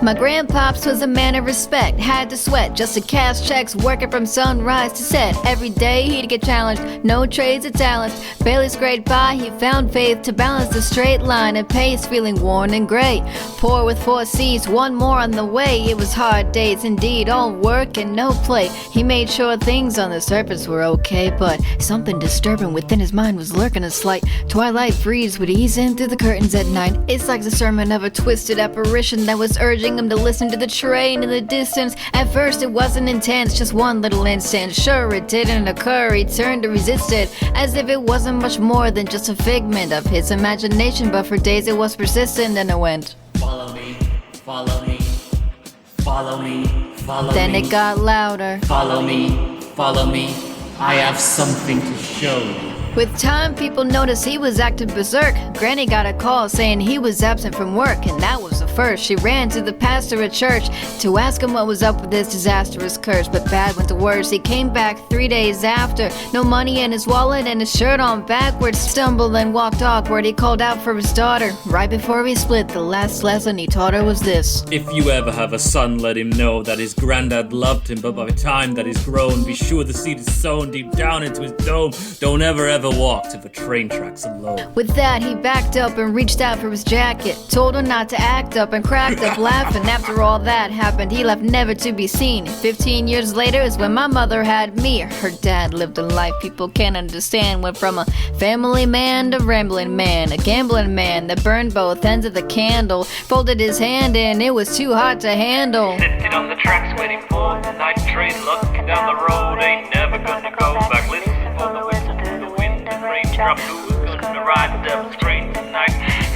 My grandpops was a man of respect, had to sweat just to cash checks, working from sunrise to set. Every day he'd get challenged, no trades or talents. Barely scraped by, he found faith to balance the straight line and pace, feeling worn and gray. Poor with 4 C's, one more on the way. It was hard days indeed, all work and no play. He made sure things on the surface were okay, but something disturbing within his mind was lurking. A slight twilight breeze would ease in through the curtains at night. It's like the sermon of a twisted apparition that was urging him to listen to the train in the distance. At first it wasn't intense, just one little instant. Sure, it didn't occur, he turned to resist it, as if it wasn't much more than just a figment of his imagination. But for days it was persistent, and it went, follow me, follow me, follow me, follow then me. It got louder. Follow me, follow me, I have something to show you. With time, people noticed he was acting berserk. Granny got a call saying he was absent from work, and that was the first. She ran to the pastor at church to ask him what was up with this disastrous curse. But bad went the worse. He came back 3 days after, no money in his wallet and his shirt on backwards. Stumbled and walked awkward. He called out for his daughter. Right before he split, the last lesson he taught her was this: if you ever have a son, let him know that his granddad loved him, but by the time that he's grown, be sure the seed is sown deep down into his dome. Don't ever walk to the train tracks alone. With that, he backed up and reached out for his jacket, told her not to act up, and cracked up laughing. After all that happened, he left never to be seen. 15 years later is when my mother had me. Her dad lived a life people can't understand. Went from a family man to rambling man, a gambling man that burned both ends of the candle. Folded his hand in, it was too hot to handle. Sitting on the tracks waiting for the night train, looking down the road, ain't never gonna go back. Listen for the whistle through the wind and raindrop. Who's gonna ride the devil's train tonight?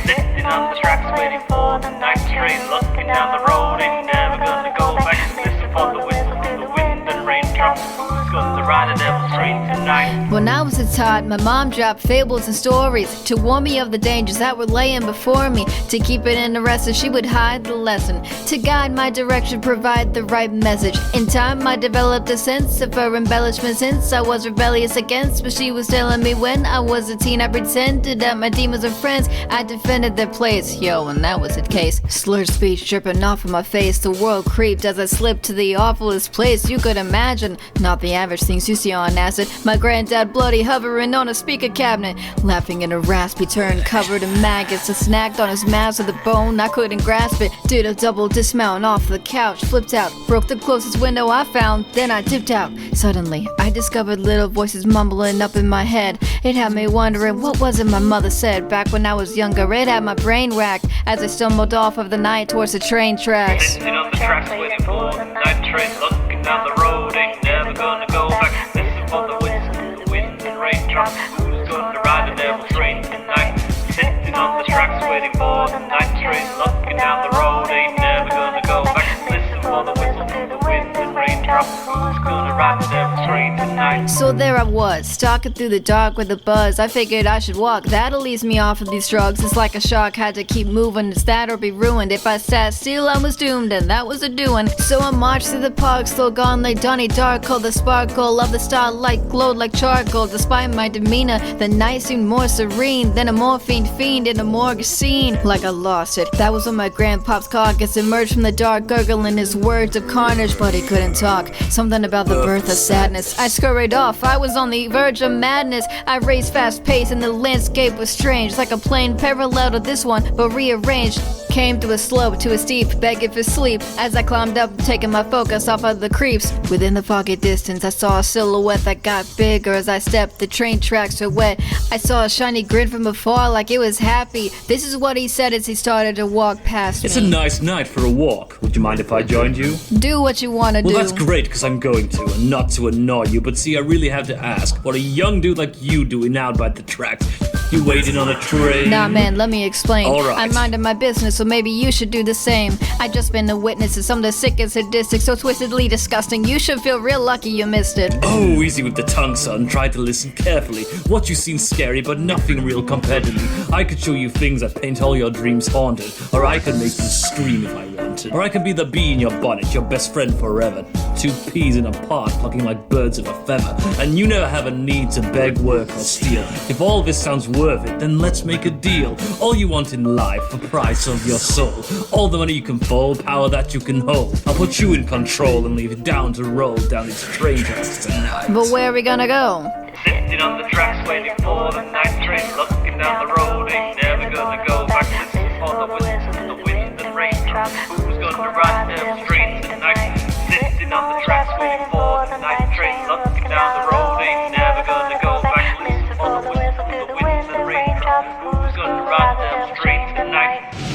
Sitting on the tracks waiting for the night train, looking down the road, ain't never gonna go back. Listen for the whistle through the wind and raindrop. Who's gonna ride the devil's train tonight? When I was a tot, my mom dropped fables and stories to warn me of the dangers that were laying before me. To keep it interesting, she would hide the lesson. To guide my direction, provide the right message. In time, I developed a sense of her embellishment, since I was rebellious against what she was telling me. When I was a teen, I pretended that my demons were friends. I defended their place, yo, and that was the case. Slurred speech dripping off of my face. The world creeped as I slipped to the awfulest place you could imagine. Not the average things you see on acid. My granddad bloody hovering on a speaker cabinet, laughing in a raspy turn covered in maggots. I snacked on his mass with a bone, I couldn't grasp it. Did a double dismount off the couch, flipped out, broke the closest window I found, then I dipped out. Suddenly, I discovered little voices mumbling up in my head. It had me wondering, what was it my mother said back when I was younger? It had my brain racked as I stumbled off of the night towards the train tracks. Sitting on the tracks waiting for the night train, looking down the road, ain't never gonna go back. Listen for the whistle through the wind and raindrop. Who's gonna ride the devil's train tonight? Sitting on the tracks waiting for the night train, looking down the road, ain't never gonna go back. Listen for the whistle through the wind and raindrop. Who's gonna ride the devil's train tonight? So there I was, stalking through the dark with a buzz. I figured I should walk, that'll ease me off of these drugs. It's like a shark, had to keep moving, it's that or be ruined. If I sat still I was doomed, and that was a doing. So I marched through the park, still gone like Donnie Darko. The sparkle of the starlight glowed like charcoal. Despite my demeanor, the night seemed more serene than a morphine fiend in a morgue scene. Like I lost it, that was when my grandpop's carcass emerged from the dark, gurgling his words of carnage, but he couldn't talk. Something about the birth of sadness. I scurried off, I was on the verge of madness. I raced fast pace and the landscape was strange, like a plane parallel to this one, but rearranged. Came to a slope, to a steep, begging for sleep. As I climbed up, taking my focus off of the creeps. Within the foggy distance, I saw a silhouette that got bigger as I stepped. The train tracks were wet. I saw a shiny grin from afar, like it was happy. This is what he said as he started to walk past me. It's a nice night for a walk. Would you mind if I joined you? Do what you want to do. Well, that's great, because I'm going to, and not to annoy you. But see, I really have to ask, what a young dude like you doing out by the tracks? You waiting on a train? Nah, man, let me explain. All right. I'm minding my business, so maybe you should do the same. I just been a witness to some of the sickest sadistic, so twistedly disgusting. You should feel real lucky you missed it. Oh, easy with the tongue, son. Try to listen carefully. What you seem scary, but nothing real compared to me. I could show you things that paint all your dreams haunted, or I could make you scream if I wanted. wanted. Or I could be the bee in your bonnet, your best friend forever. Two peas in a pod, plucking like birds of a feather. And you never have a need to beg, work, or steal. If all this sounds worth it, then let's make a deal. All you want in life, the price of your soul. All the money you can fold, power that you can hold. I'll put you in control and leave it down to roll down these train tracks tonight. But where are we gonna go? Sitting on the tracks waiting for the night train. Looking down the road, ain't never gonna go back. Listen for the whistles, the wind and raindrops. Who's gonna ride them streets tonight? Sitting on the tracks waiting for the night train. Looking down the road, ain't never gonna go back. Listen for the whistles, the wind and raindrops. Who's gonna ride them streets tonight?